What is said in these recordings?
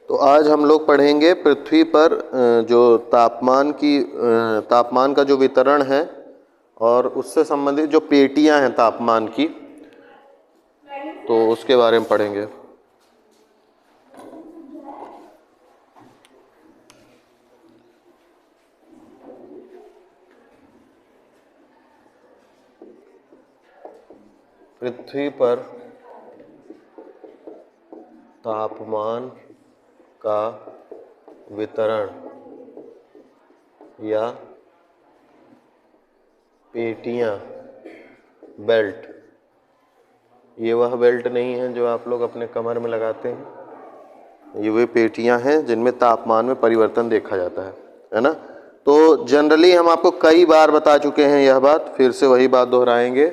तो आज हम लोग पढ़ेंगे पृथ्वी पर जो तापमान का जो वितरण है और उससे संबंधित जो पेटियां हैं तापमान की, तो उसके बारे में पढ़ेंगे। पृथ्वी पर तापमान का वितरण या पेटियां, बेल्ट। ये वह बेल्ट नहीं है जो आप लोग अपने कमर में लगाते हैं, ये वे पेटियां हैं जिनमें तापमान में परिवर्तन देखा जाता है ना। तो जनरली हम आपको कई बार बता चुके हैं यह बात, फिर से वही बात दोहराएंगे।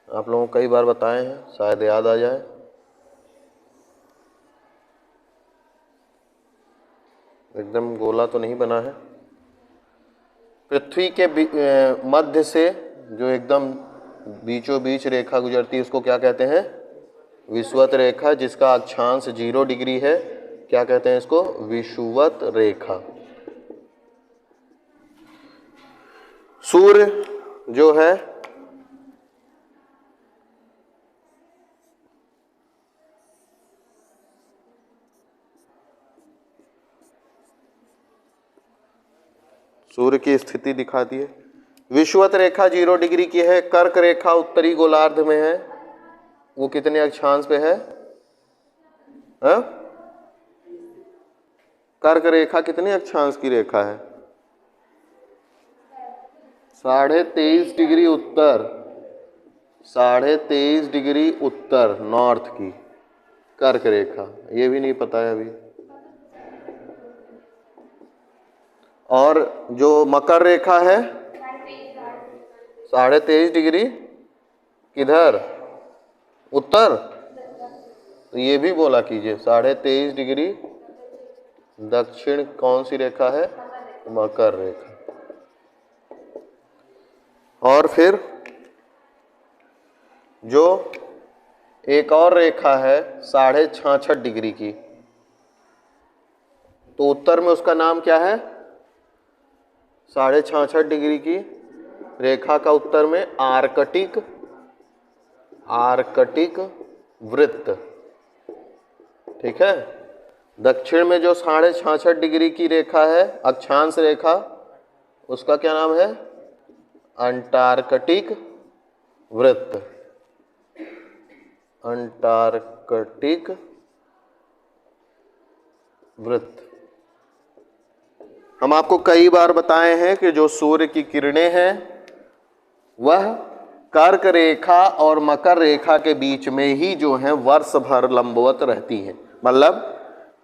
आप लोगों को कई बार बताए हैं, शायद याद आ जाए। एकदम गोला तो नहीं बना है। पृथ्वी के मध्य से जो एकदम बीचों बीच रेखा गुजरती है उसको क्या कहते हैं? विषुवत रेखा, जिसका अक्षांश 0 डिग्री है। क्या कहते हैं इसको? विषुवत रेखा। सूर्य जो है सूर्य की स्थिति दिखाती है। विषुवत रेखा 0 डिग्री की है। कर्क रेखा उत्तरी गोलार्ध में है, वो कितने अक्षांश पे है? कर्क रेखा कितने अक्षांश की रेखा है? 23.5 डिग्री उत्तर, 23.5 डिग्री उत्तर नॉर्थ की कर्क रेखा। ये भी नहीं पता है अभी। और जो मकर रेखा है 23.5 डिग्री किधर? उत्तर। तो ये भी बोला कीजिए, 23.5 डिग्री दक्षिण कौन सी रेखा है? मकर रेखा। और फिर जो एक और रेखा है 66.5 डिग्री की, तो उत्तर में उसका नाम क्या है? 66.5 डिग्री की रेखा का उत्तर में आर्कटिक वृत्त। ठीक है। दक्षिण में जो 66.5 डिग्री की रेखा है, अक्षांश रेखा, उसका क्या नाम है? अंटार्कटिक वृत्त। अंटार्कटिक वृत्त। हम आपको कई बार बताए हैं कि जो सूर्य की किरणें हैं वह कर्क रेखा और मकर रेखा के बीच में ही जो है वर्ष भर लंबवत रहती हैं। मतलब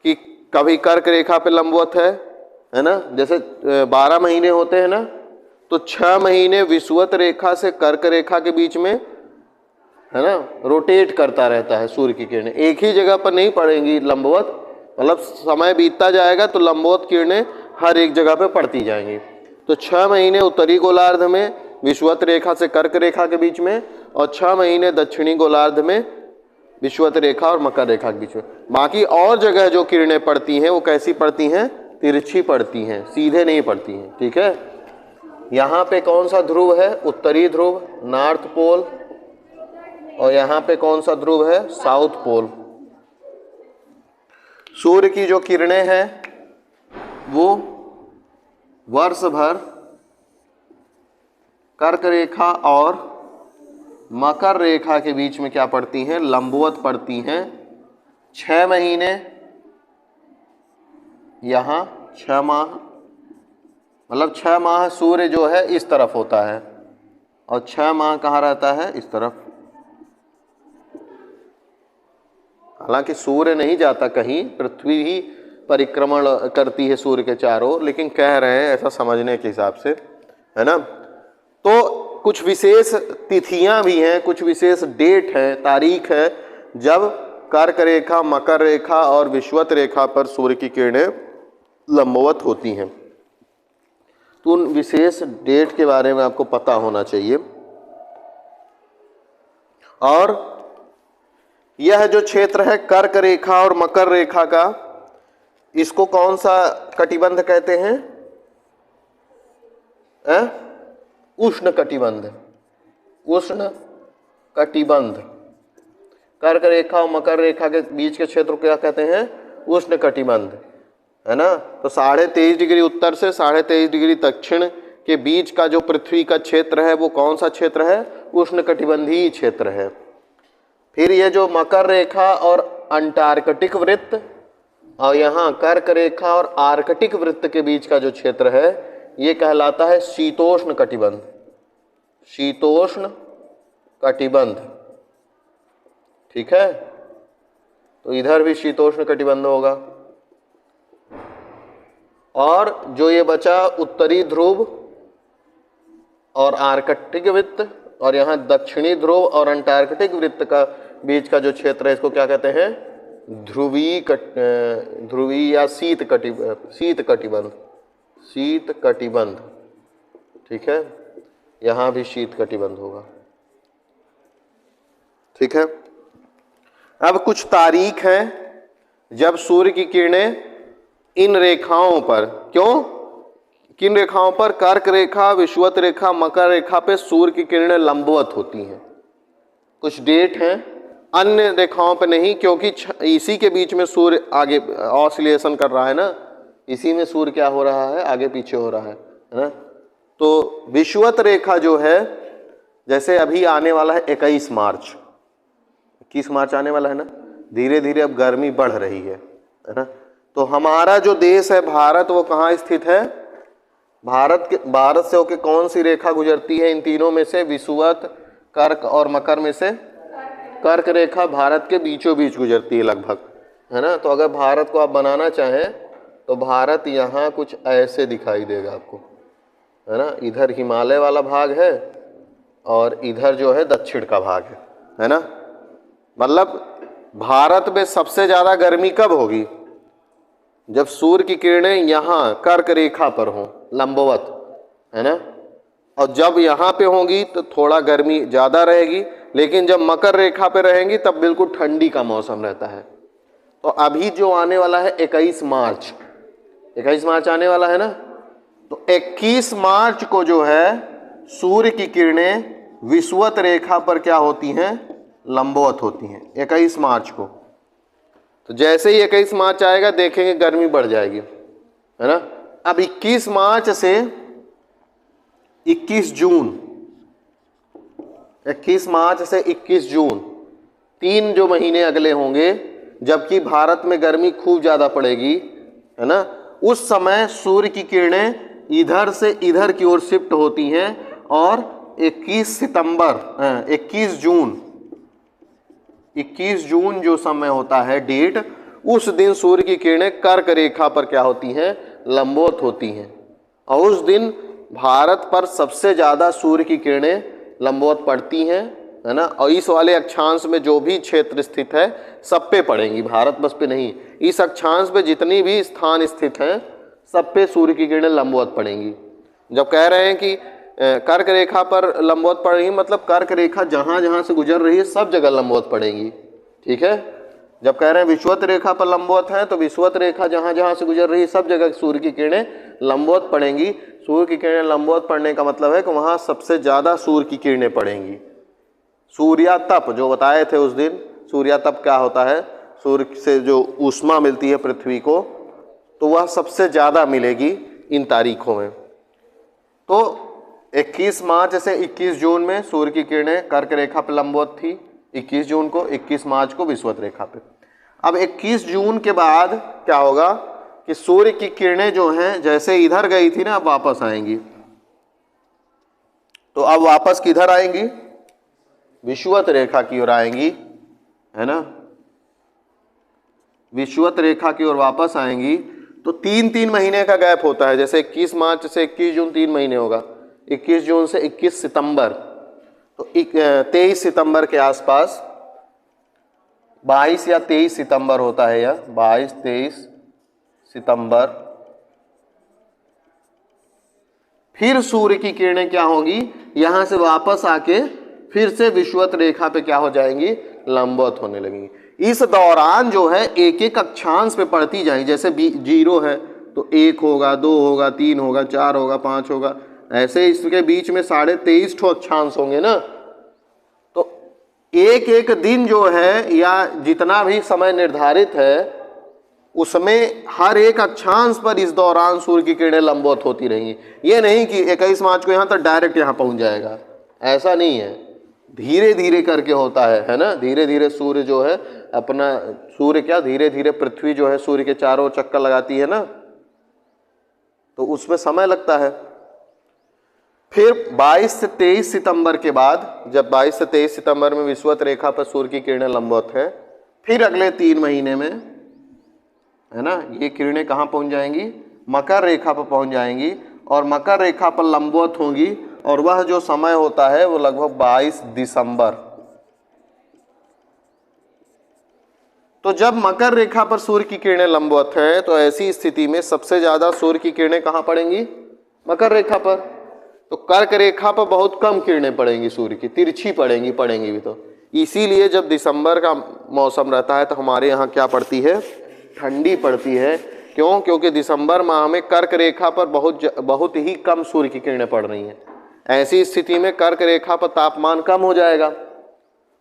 कि कभी कर्क रेखा पे लंबवत है ना, जैसे 12 महीने होते हैं ना, तो 6 महीने विषुवत रेखा से कर्क रेखा के बीच में, है ना, रोटेट करता रहता है सूर्य की किरणें। एक ही जगह पर नहीं पड़ेंगी लंबवत, मतलब समय बीतता जाएगा तो लंबवत किरणें हर एक जगह पे पड़ती जाएंगी। तो 6 महीने उत्तरी गोलार्ध में विषुवत रेखा से कर्क रेखा के बीच में, और 6 महीने दक्षिणी गोलार्ध में विषुवत रेखा और मकर रेखा के बीच में। बाकी और जगह जो किरणें पड़ती हैं वो कैसी पड़ती हैं? तिरछी पड़ती हैं, सीधे नहीं पड़ती हैं। ठीक है। यहाँ पे कौन सा ध्रुव है? उत्तरी ध्रुव, नॉर्थ पोल। और यहाँ पे कौन सा ध्रुव है? South pole. सूर्य की जो किरणें हैं वो वर्ष भर कर्क रेखा और मकर रेखा के बीच में क्या पड़ती हैं? लंबवत पड़ती हैं। 6 महीने यहाँ, 6 माह, मतलब 6 माह सूर्य जो है इस तरफ होता है और 6 माह कहाँ रहता है? इस तरफ। हालांकि सूर्य नहीं जाता कहीं, पृथ्वी ही परिक्रमण करती है सूर्य के चारों ओर, लेकिन कह रहे हैं ऐसा समझने के हिसाब से, है ना। तो कुछ विशेष तिथियां भी हैं, कुछ विशेष डेट है, तारीख है जब कर्क रेखा, मकर रेखा और विषुवत रेखा पर सूर्य की किरणें लंबवत होती हैं। तो उन विशेष डेट के बारे में आपको पता होना चाहिए। और यह जो क्षेत्र है कर्क रेखा और मकर रेखा का, इसको कौन सा कटिबंध कहते हैं? उष्ण कटिबंध। उष्ण कटिबंध। कर्क रेखा और मकर रेखा के बीच के क्षेत्र को क्या कहते हैं? उष्ण कटिबंध, है ना। तो 23.5 डिग्री उत्तर से 23.5 डिग्री दक्षिण के बीच का जो पृथ्वी का क्षेत्र है वो कौन सा क्षेत्र है? उष्ण कटिबंधीय क्षेत्र है। फिर ये जो मकर रेखा और अंटार्कटिक वृत्त और यहाँ कर्क रेखा और आर्कटिक वृत्त के बीच का जो क्षेत्र है ये कहलाता है शीतोष्ण कटिबंध। शीतोष्ण कटिबंध, ठीक है। तो इधर भी शीतोष्ण कटिबंध होगा। और जो ये बचा उत्तरी ध्रुव और आर्कटिक वृत्त और यहाँ दक्षिणी ध्रुव और अंटार्कटिक वृत्त का बीच का जो क्षेत्र है इसको क्या कहते हैं? ध्रुवी या शीत कटिबंध। शीत कटिबंध, ठीक है। यहाँ भी शीत कटिबंध होगा, ठीक है। अब कुछ तारीख है जब सूर्य की किरणें इन रेखाओं पर, किन रेखाओं पर? कर्क रेखा, विषुवत रेखा, मकर रेखा पे सूर्य की किरणें लंबवत होती हैं। कुछ डेट हैं, अन्य रेखाओं पे नहीं, क्योंकि इसी के बीच में सूर्य आगे ऑसिलेशन कर रहा है ना, इसी में सूर्य क्या हो रहा है? आगे पीछे हो रहा है ना। तो विषुवत रेखा जो है, जैसे अभी आने वाला है 21 मार्च, 21 मार्च आने वाला है ना, धीरे धीरे अब गर्मी बढ़ रही है ना। तो हमारा जो देश है भारत, वो कहाँ स्थित है? भारत से होके कौन सी रेखा गुजरती है? इन तीनों में से विषुवत, कर्क और मकर में से कर्क रेखा भारत के बीचों बीच गुजरती है लगभग, है ना। तो अगर भारत को आप बनाना चाहें तो भारत यहाँ कुछ ऐसे दिखाई देगा आपको, है ना। इधर हिमालय वाला भाग है और इधर जो है दक्षिण का भाग है ना। मतलब भारत में सबसे ज़्यादा गर्मी कब होगी? जब सूर्य की किरणें यहाँ कर्क रेखा पर हों, लंबवत, है ना। और जब यहाँ पे होंगी तो थोड़ा गर्मी ज़्यादा रहेगी, लेकिन जब मकर रेखा पे रहेंगी तब बिल्कुल ठंडी का मौसम रहता है। तो अभी जो आने वाला है 21 मार्च, 21 मार्च आने वाला है ना, तो 21 मार्च को जो है सूर्य की किरणें विषुवत रेखा पर क्या होती हैं? लंबवत होती हैं 21 मार्च को। तो जैसे ही 21 मार्च आएगा देखेंगे गर्मी बढ़ जाएगी, है ना। अब 21 मार्च से 21 जून, 21 मार्च से 21 जून 3 जो महीने अगले होंगे, जबकि भारत में गर्मी खूब ज़्यादा पड़ेगी, है ना। उस समय सूर्य की किरणें इधर से इधर की ओर शिफ्ट होती हैं और 21 जून जो समय होता है डेट, उस दिन सूर्य की किरणें कर्क रेखा पर क्या होती हैं? लंबवत होती हैं। और उस दिन भारत पर सबसे ज़्यादा सूर्य की किरणें लंबवत पड़ती हैं, है ना। और इस वाले अक्षांश में जो भी क्षेत्र स्थित है सब पे पड़ेंगी, भारत बस पे नहीं। इस अक्षांश पे जितनी भी स्थान स्थित हैं सब पे सूर्य की किरणें लंबवत पड़ेंगी। जब कह रहे हैं कि कर्क रेखा पर लंबवत पड़ रही, मतलब कर्क रेखा जहाँ जहाँ से गुजर रही है सब जगह लंबवत पड़ेंगी, ठीक है। जब कह रहे हैं विषुवत रेखा पर लंबवत है, तो विषुवत रेखा जहाँ जहाँ से गुजर रही है सब जगह सूर्य की किरणें लंबवत पड़ेंगी। सूर्य की किरणें लंबवत पड़ने का मतलब है कि वहाँ सबसे ज़्यादा सूर्य की किरणें पड़ेंगी। सूर्यातप जो बताए थे उस दिन, सूर्यातप क्या होता है? सूर्य से जो ऊष्मा मिलती है पृथ्वी को, तो वह सबसे ज़्यादा मिलेगी इन तारीखों में। तो 21 मार्च से 21 जून में सूर्य की किरणें कर्क रेखा पर लंबवत थी 21 जून को, 21 मार्च को विषुवत रेखा पे। अब 21 जून के बाद क्या होगा कि सूर्य की किरणें जो हैं जैसे इधर गई थी ना, अब वापस आएंगी। तो अब वापस किधर आएंगी? विषुवत रेखा की ओर आएंगी, है ना। विषुवत रेखा की ओर वापस आएंगी। तो 3-3 महीने का गैप होता है। जैसे 21 मार्च से 21 जून 3 महीने होगा, 21 जून से 21 सितंबर, तो 23 सितंबर के आसपास, 22 या 23 सितंबर होता है यह, 22-23 सितंबर, फिर सूर्य की किरणें क्या होंगी? यहां से वापस आके फिर से विषुवत रेखा पे क्या हो जाएंगी? लंबवत होने लगेंगी। इस दौरान जो है एक एक अक्षांश पे पढ़ती जाएंगी। जैसे 0 है तो 1 होगा, 2 होगा, 3 होगा, 4 होगा, 5 होगा, ऐसे इसके बीच में 23.5 ठो अक्षांश होंगे ना। तो एक एक दिन जो है या जितना भी समय निर्धारित है उसमें हर एक अक्षांश पर इस दौरान सूर्य की किरणें लंबवत होती रहेंगी। ये नहीं कि 21 मार्च को यहाँ तक डायरेक्ट यहाँ पहुँच जाएगा, ऐसा नहीं है, धीरे धीरे करके होता है ना। धीरे धीरे सूर्य जो है अपना, सूर्य क्या, धीरे धीरे पृथ्वी जो है सूर्य के चारों चक्कर लगाती है ना, तो उसमें समय लगता है। फिर 22 से 23 सितंबर के बाद, जब 22 से 23 सितंबर में विषुवत रेखा पर सूर्य की किरणें लंबवत है, फिर अगले 3 महीने में है ना ये किरणें कहाँ पहुंच जाएंगी, मकर रेखा पर पहुंच जाएंगी और मकर रेखा पर लंबवत होंगी। और वह जो समय होता है वो लगभग 22 दिसंबर। तो जब मकर रेखा पर सूर्य की किरणें लंबवत है तो ऐसी स्थिति में सबसे ज्यादा सूर्य की किरणें कहाँ पड़ेंगी, मकर रेखा पर। तो कर्क रेखा पर बहुत कम किरणें पड़ेंगी सूर्य की, तिरछी पड़ेंगी भी। तो इसीलिए जब दिसंबर का मौसम रहता है तो हमारे यहाँ क्या पड़ती है, ठंडी पड़ती है। क्यों? क्योंकि दिसंबर माह में कर्क रेखा पर बहुत ही कम सूर्य की किरणें पड़ रही हैं। ऐसी स्थिति में कर्क रेखा पर तापमान कम हो जाएगा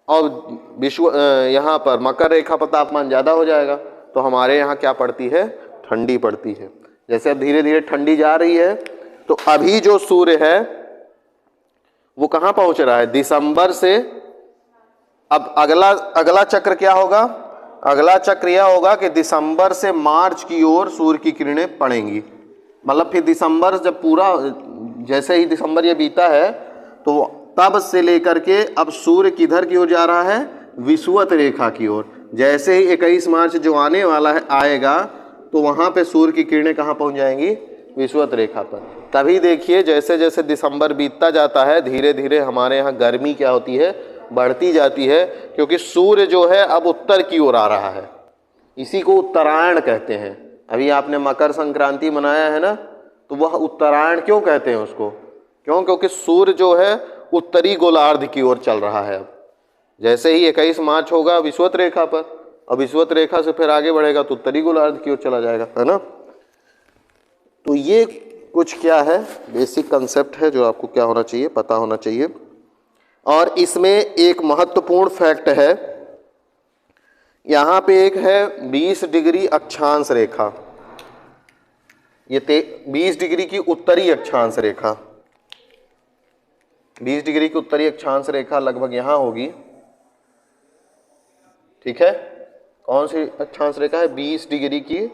और यहाँ पर मकर रेखा पर तापमान ज़्यादा हो जाएगा। तो हमारे यहाँ क्या पड़ती है, ठंडी पड़ती है। जैसे अब धीरे धीरे ठंडी जा रही है तो अभी जो सूर्य है वो कहाँ पहुँच रहा है, दिसंबर से। अब अगला चक्र क्या होगा, अगला चक्र यह होगा कि दिसंबर से मार्च की ओर सूर्य की किरणें पड़ेंगी। मतलब फिर दिसंबर जब पूरा, जैसे ही दिसंबर ये बीता है तो तब से लेकर के अब सूर्य किधर की ओर जा रहा है, विषुवत रेखा की ओर। जैसे ही 21 मार्च जो आने वाला है आएगा तो वहाँ पे सूर्य की किरणें कहाँ पहुँच जाएंगी, विषुवत रेखा पर। तभी देखिए जैसे जैसे दिसंबर बीतता जाता है धीरे धीरे हमारे यहाँ गर्मी क्या होती है, बढ़ती जाती है। क्योंकि सूर्य जो है अब उत्तर की ओर आ रहा है, इसी को उत्तरायण कहते हैं। अभी आपने मकर संक्रांति मनाया है ना, तो वह उत्तरायण क्यों कहते हैं उसको, क्यों? क्योंकि सूर्य जो है उत्तरी गोलार्ध की ओर चल रहा है। अब जैसे ही 21 मार्च होगा विषुवत रेखा पर, और विषुवत रेखा से फिर आगे बढ़ेगा तो उत्तरी गोलार्ध की ओर चला जाएगा, है ना। तो ये कुछ क्या है, बेसिक कंसेप्ट है जो आपको क्या होना चाहिए, पता होना चाहिए। और इसमें एक महत्वपूर्ण फैक्ट है, यहाँ पे एक है 20 डिग्री अक्षांश रेखा, ये 20 डिग्री की उत्तरी अक्षांश रेखा, 20 डिग्री की उत्तरी अक्षांश रेखा लगभग यहाँ होगी, ठीक है। कौन सी अक्षांश रेखा है, 20 डिग्री की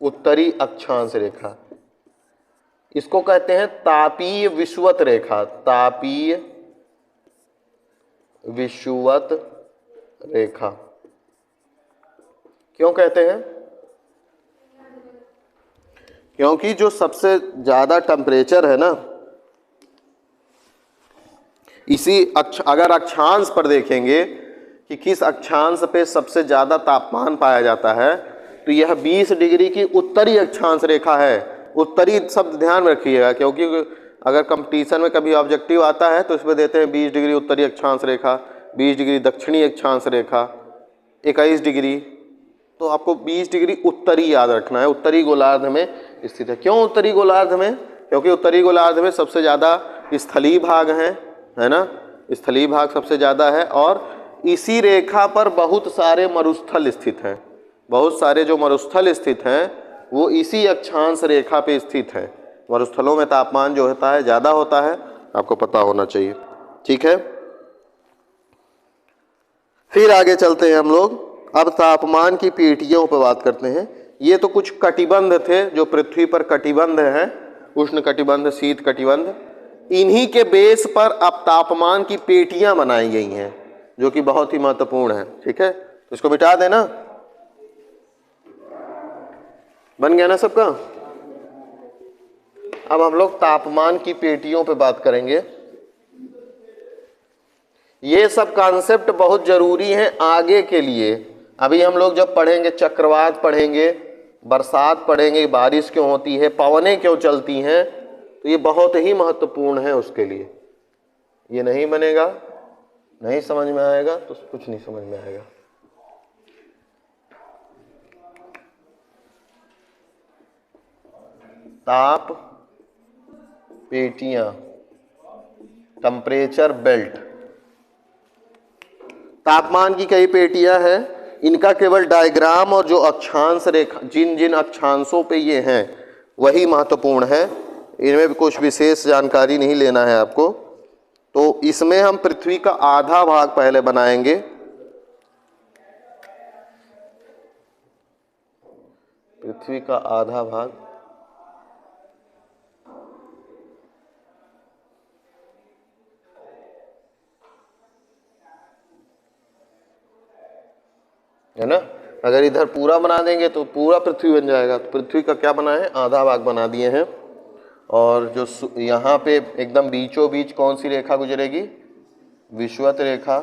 उत्तरी अक्षांश रेखा। इसको कहते हैं तापीय विषुवत रेखा, तापीय विषुवत रेखा। क्यों कहते हैं, क्योंकि जो सबसे ज्यादा टेम्परेचर है ना, इसी अगर अक्षांश पर देखेंगे कि किस अक्षांश पे सबसे ज्यादा तापमान पाया जाता है, तो यह 20 डिग्री की उत्तरी अक्षांश रेखा है। उत्तरी शब्द ध्यान में रखिएगा, क्योंकि अगर कंपटीशन में कभी ऑब्जेक्टिव आता है तो इसमें देते हैं 20 डिग्री उत्तरी अक्षांश रेखा, 20 डिग्री दक्षिणी अक्षांश रेखा, 21 डिग्री। तो आपको 20 डिग्री उत्तरी याद रखना है, उत्तरी गोलार्ध में स्थित है। क्यों उत्तरी गोलार्ध में, क्योंकि उत्तरी गोलार्ध में सबसे ज़्यादा स्थलीय भाग हैं, है ना, स्थलीय भाग सबसे ज़्यादा है। और इसी रेखा पर बहुत सारे मरुस्थल स्थित हैं, बहुत सारे जो मरुस्थल स्थित हैं वो इसी अक्षांश रेखा पे स्थित है। मरुस्थलों में तापमान जो होता है ज़्यादा होता है, आपको पता होना चाहिए, ठीक है। फिर आगे चलते हैं हम लोग, अब तापमान की पेटियों पर बात करते हैं। ये तो कुछ कटिबंध थे जो पृथ्वी पर कटिबंध हैं, उष्ण कटिबंध, शीत कटिबंध, इन्हीं के बेस पर अब तापमान की पेटियां बनाई गई हैं जो कि बहुत ही महत्वपूर्ण है, ठीक है। तो इसको मिटा देना, बन गया ना सबका। अब हम लोग तापमान की पेटियों पे बात करेंगे। ये सब कॉन्सेप्ट बहुत जरूरी हैं आगे के लिए। अभी हम लोग जब पढ़ेंगे चक्रवात पढ़ेंगे, बरसात पढ़ेंगे, बारिश क्यों होती है, पवनें क्यों चलती हैं, तो ये बहुत ही महत्वपूर्ण है उसके लिए। ये नहीं बनेगा नहीं समझ में आएगा तो कुछ नहीं समझ में आएगा। ताप पेटियां, टेम्परेचर बेल्ट। तापमान की कई पेटियां हैं, इनका केवल डायग्राम और जो अक्षांश रेखा, जिन जिन अक्षांशों पे ये हैं वही महत्वपूर्ण है, इनमें भी कुछ विशेष जानकारी नहीं लेना है आपको। तो इसमें हम पृथ्वी का आधा भाग पहले बनाएंगे। पृथ्वी का आधा भाग, है ना। अगर इधर पूरा बना देंगे तो पूरा पृथ्वी बन जाएगा। तो पृथ्वी का क्या बना है, आधा भाग बना दिए हैं। और जो यहाँ पे एकदम बीचों बीच कौन सी रेखा गुजरेगी, विषुवत रेखा,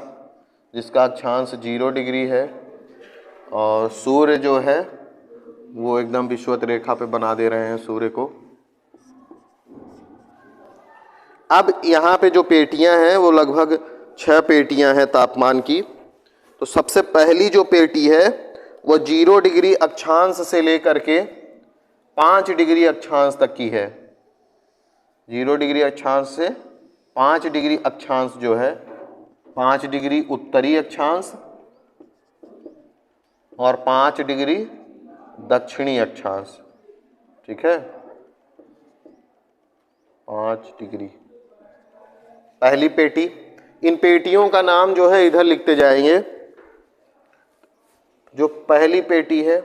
जिसका अक्षांश 0 डिग्री है। और सूर्य जो है वो एकदम विषुवत रेखा पे बना दे रहे हैं सूर्य को। अब यहाँ पे जो पेटियां हैं वो लगभग 6 पेटियां हैं तापमान की। तो सबसे पहली जो पेटी है वो 0 डिग्री अक्षांश से लेकर के 5 डिग्री अक्षांश तक की है। 0 डिग्री अक्षांश से 5 डिग्री अक्षांश जो है, 5 डिग्री उत्तरी अक्षांश और 5 डिग्री दक्षिणी अक्षांश। ठीक है, 5 डिग्री पहली पेटी। इन पेटियों का नाम जो है इधर लिखते जाएंगे। जो पहली पेटी है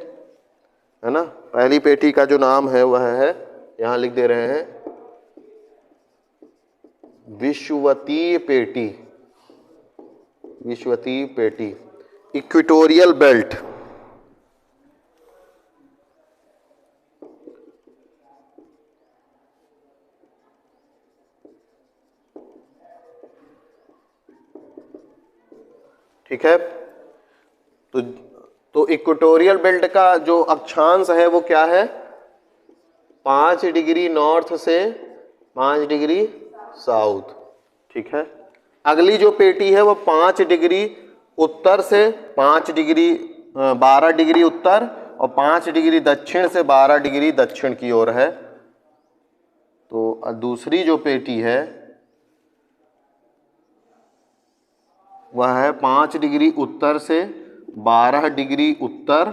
ना, पहली पेटी का जो नाम है वह है, यहां लिख दे रहे हैं, विषुवतीय पेटी। विषुवतीय पेटी, इक्वेटोरियल बेल्ट। ठीक है, तो इक्वेटोरियल बेल्ट का जो अक्षांश है वो क्या है, 5 डिग्री नॉर्थ से 5 डिग्री साउथ। ठीक है, अगली जो पेटी है वो 5 डिग्री उत्तर से 5 डिग्री 12 डिग्री उत्तर और 5 डिग्री दक्षिण से 12 डिग्री दक्षिण की ओर है। तो दूसरी जो पेटी है वह है 5 डिग्री उत्तर से 12 डिग्री उत्तर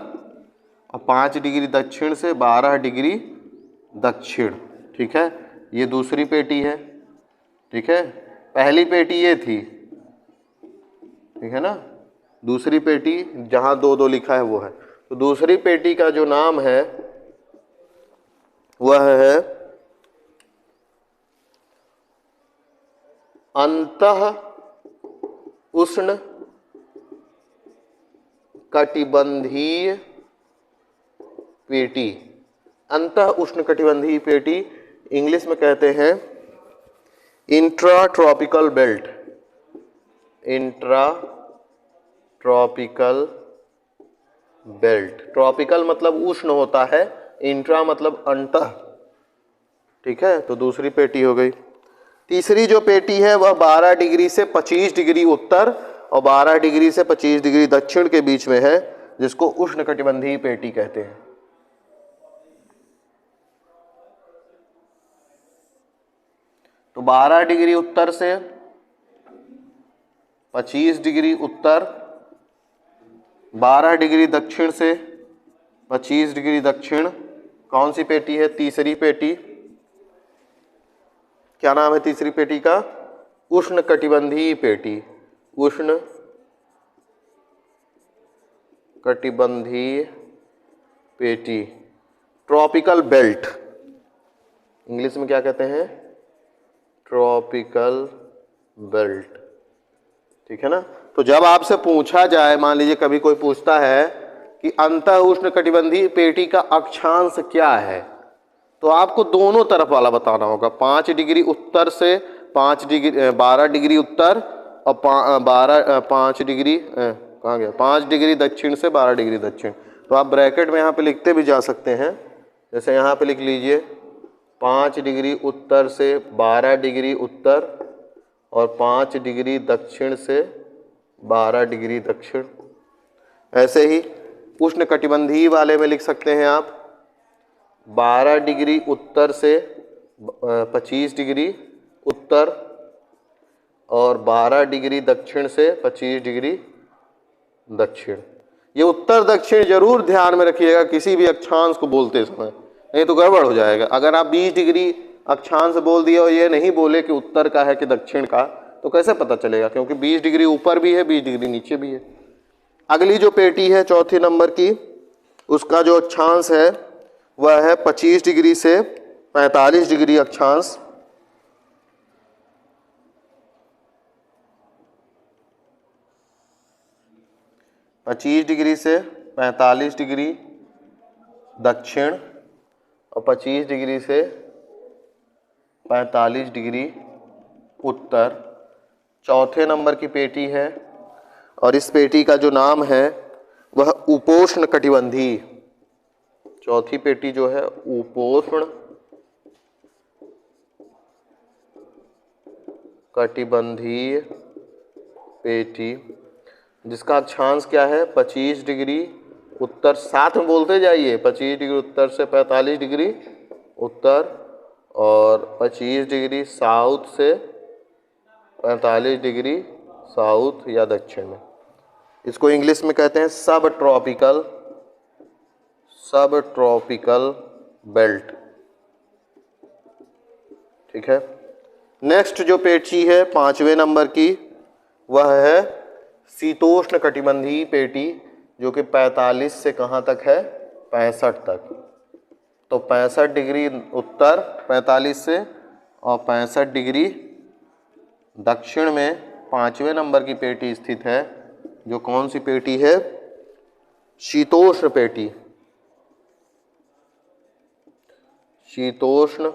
और 5 डिग्री दक्षिण से 12 डिग्री दक्षिण। ठीक है, ये दूसरी पेटी है। ठीक है, पहली पेटी ये थी, ठीक है ना। दूसरी पेटी जहां 2-2 लिखा है वो है। तो दूसरी पेटी का जो नाम है वह है अंतः उष्ण कटिबंधीय पेटी। अंतः उष्ण कटिबंधीय पेटी इंग्लिश में कहते हैं intra tropical belt. Intra tropical belt. Tropical मतलब उष्ण होता है, इंट्रा मतलब अंतः। ठीक है, तो दूसरी पेटी हो गई। तीसरी जो पेटी है वह 12 डिग्री से 25 डिग्री उत्तर और 12 डिग्री से 25 डिग्री दक्षिण के बीच में है, जिसको उष्णकटिबंधीय पेटी कहते हैं। तो 12 डिग्री उत्तर से 25 डिग्री उत्तर, 12 डिग्री दक्षिण से 25 डिग्री दक्षिण कौन सी पेटी है, तीसरी पेटी। क्या नाम है तीसरी पेटी का, उष्णकटिबंधीय पेटी। उष्ण कटिबंधीय पेटी, ट्रॉपिकल बेल्ट। इंग्लिश में क्या कहते हैं, ट्रॉपिकल बेल्ट। ठीक है ना। तो जब आपसे पूछा जाए, मान लीजिए कभी कोई पूछता है कि अंतः उष्णकटिबंधीय पेटी का अक्षांश क्या है, तो आपको दोनों तरफ वाला बताना होगा। 5 डिग्री उत्तर से 12 डिग्री उत्तर और 5 डिग्री कहाँ गया, 5 डिग्री दक्षिण से 12 डिग्री दक्षिण। तो आप ब्रैकेट में यहाँ पे लिखते भी जा सकते हैं। जैसे यहाँ पे लिख लीजिए 5 डिग्री उत्तर से 12 डिग्री उत्तर और 5 डिग्री दक्षिण से 12 डिग्री दक्षिण। ऐसे ही उष्णकटिबंधीय वाले में लिख सकते हैं आप 12 डिग्री उत्तर से 25 डिग्री उत्तर और 12 डिग्री दक्षिण से 25 डिग्री दक्षिण। ये उत्तर दक्षिण जरूर ध्यान में रखिएगा किसी भी अक्षांश को बोलते समय, नहीं तो गड़बड़ हो जाएगा। अगर आप 20 डिग्री अक्षांश बोल दिए और ये नहीं बोले कि उत्तर का है कि दक्षिण का, तो कैसे पता चलेगा, क्योंकि 20 डिग्री ऊपर भी है 20 डिग्री नीचे भी है। अगली जो पेटी है चौथे नंबर की, उसका जो अक्षांश है वह है 25 डिग्री से 45 डिग्री अक्षांश। पच्चीस डिग्री से 45 डिग्री दक्षिण और 25 डिग्री से 45 डिग्री उत्तर चौथे नंबर की पेटी है। और इस पेटी का जो नाम है वह उपोष्ण कटिबंधीय। चौथी पेटी जो है उपोष्ण कटिबंधीय पेटी, जिसका अक्षांश क्या है 25 डिग्री उत्तर, साथ में बोलते जाइए 25 डिग्री उत्तर से 45 डिग्री उत्तर और 25 डिग्री साउथ से 45 डिग्री साउथ या दक्षिण में। इसको इंग्लिश में कहते हैं सब ट्रॉपिकल बेल्ट। ठीक है। नेक्स्ट जो पेटी है पांचवें नंबर की, वह है शीतोष्ण कटिबंधीय पेटी, जो कि 45 से कहाँ तक है 65 तक। तो 65 डिग्री उत्तर 45 से और 65 डिग्री दक्षिण में पांचवें नंबर की पेटी स्थित है, जो कौन सी पेटी है, शीतोष्ण पेटी। शीतोष्ण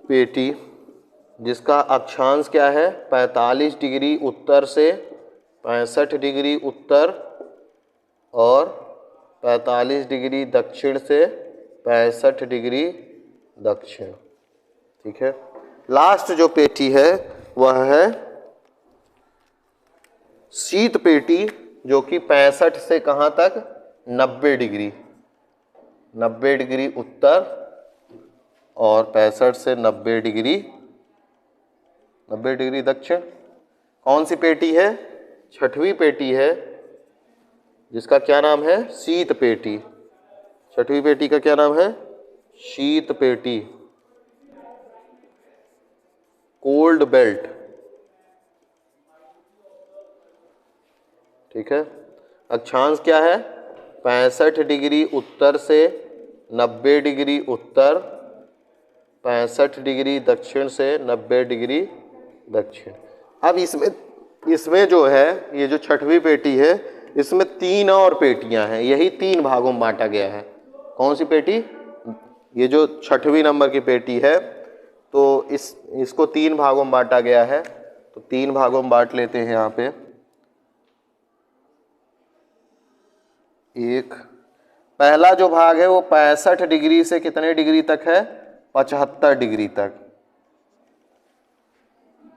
पेटी जिसका अक्षांश क्या है 45 डिग्री उत्तर से 65 डिग्री उत्तर और 45 डिग्री दक्षिण से 65 डिग्री दक्षिण। ठीक है। लास्ट जो पेटी है वह है शीत पेटी, जो कि 65 से कहाँ तक 90 डिग्री उत्तर और 65 से 90 डिग्री दक्षिण। कौन सी पेटी है, छठवीं पेटी है, जिसका क्या नाम है शीत पेटी। छठवीं पेटी का क्या नाम है, शीत पेटी, कोल्ड बेल्ट। ठीक है। अक्षांश क्या है 65 डिग्री उत्तर से 90 डिग्री उत्तर, 65 डिग्री दक्षिण से 90 डिग्री दक्षिण। अब इसमें जो है ये जो छठवीं पेटी है, इसमें 3 और पेटियां हैं, यही 3 भागों में बांटा गया है। कौन सी पेटी, ये जो छठवीं नंबर की पेटी है, तो इसको 3 भागों में बांटा गया है। तो 3 भागों में बांट लेते हैं यहाँ पे। एक पहला जो भाग है वो 65 डिग्री से कितने डिग्री तक है, 75 डिग्री तक।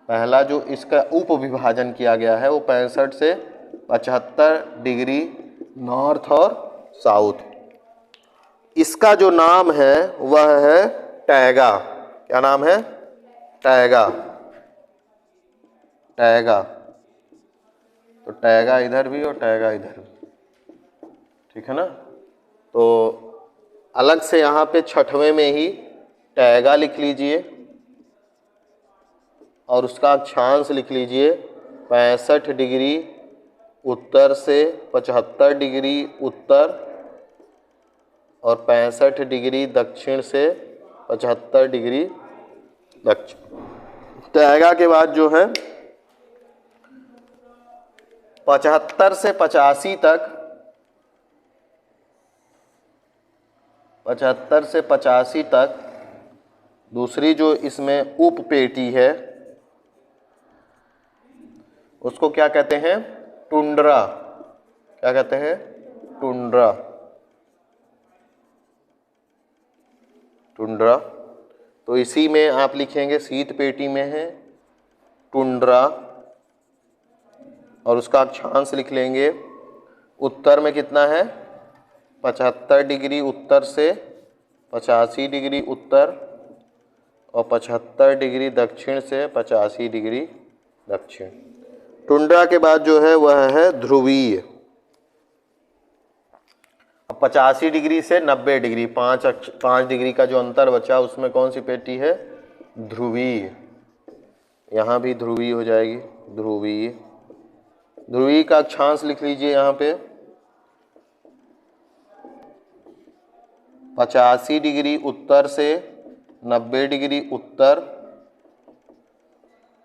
पहला जो इसका उप विभाजन किया गया है वो 65 से 75 डिग्री नॉर्थ और साउथ। इसका जो नाम है वह है टैगा। क्या नाम है, टैगा। तो टैगा इधर भी और टैगा इधर भी। ठीक है ना। तो अलग से यहाँ पे छठवें में ही टैगा लिख लीजिए और उसका अक्षांश लिख लीजिए 65 डिग्री उत्तर से 75 डिग्री उत्तर और 65 डिग्री दक्षिण से 75 डिग्री दक्षिण। टैगा के बाद जो है 75 से 85 तक, 75 से 85 तक दूसरी जो इसमें उप पेटी है उसको क्या कहते हैं, टुंड्रा। क्या कहते हैं, टुंड्रा। तो इसी में आप लिखेंगे शीत पेटी में है टुंड्रा और उसका अक्षांश लिख लेंगे। उत्तर में कितना है 75 डिग्री उत्तर से 85 डिग्री उत्तर और 75 डिग्री दक्षिण से 85 डिग्री दक्षिण। टुंड्रा के बाद जो है वह है ध्रुवीय। अब 85 डिग्री से 90 डिग्री 5 डिग्री का जो अंतर बचा उसमें कौन सी पेटी है ध्रुवीय। यहाँ भी ध्रुवीय हो जाएगी ध्रुवीय। ध्रुवीय का अक्षांश लिख लीजिए यहाँ पे 85 डिग्री उत्तर से 90 डिग्री उत्तर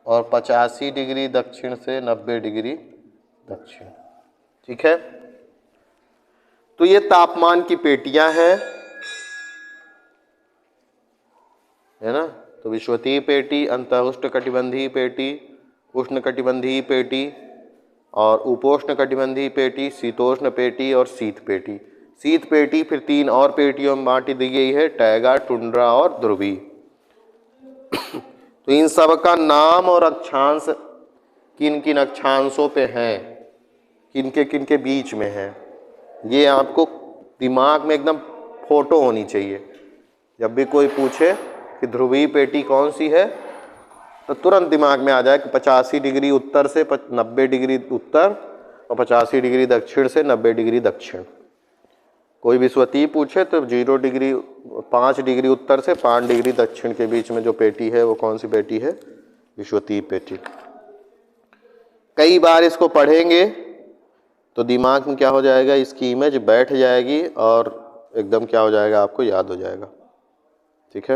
और 85 डिग्री दक्षिण से 90 डिग्री दक्षिण। ठीक है, तो ये तापमान की पेटियां हैं, है ना। तो विषुवतीय पेटी, अंतःउष्णकटिबंधीय पेटी, उष्णकटिबंधीय पेटी और उपोष्ण कटिबंधीय पेटी, शीतोष्ण पेटी और शीत पेटी। शीत पेटी फिर 3 और पेटियों में बांटी दी गई है, टैगा, टुंड्रा और ध्रुवीय। तो इन सब का नाम और अक्षांश किन किन अक्षांशों पे हैं, किन के बीच में है, ये आपको दिमाग में एकदम फोटो होनी चाहिए। जब भी कोई पूछे कि ध्रुवीय पेटी कौन सी है तो तुरंत दिमाग में आ जाए कि 85 डिग्री उत्तर से 90 डिग्री उत्तर और 85 डिग्री दक्षिण से 90 डिग्री दक्षिण। कोई विषुवतीय पूछे तो 5 डिग्री उत्तर से 5 डिग्री दक्षिण के बीच में जो पेटी है वो कौन सी पेटी है विषुवतीय पेटी। कई बार इसको पढ़ेंगे तो दिमाग में क्या हो जाएगा, इसकी इमेज बैठ जाएगी और एकदम क्या हो जाएगा, आपको याद हो जाएगा। ठीक है।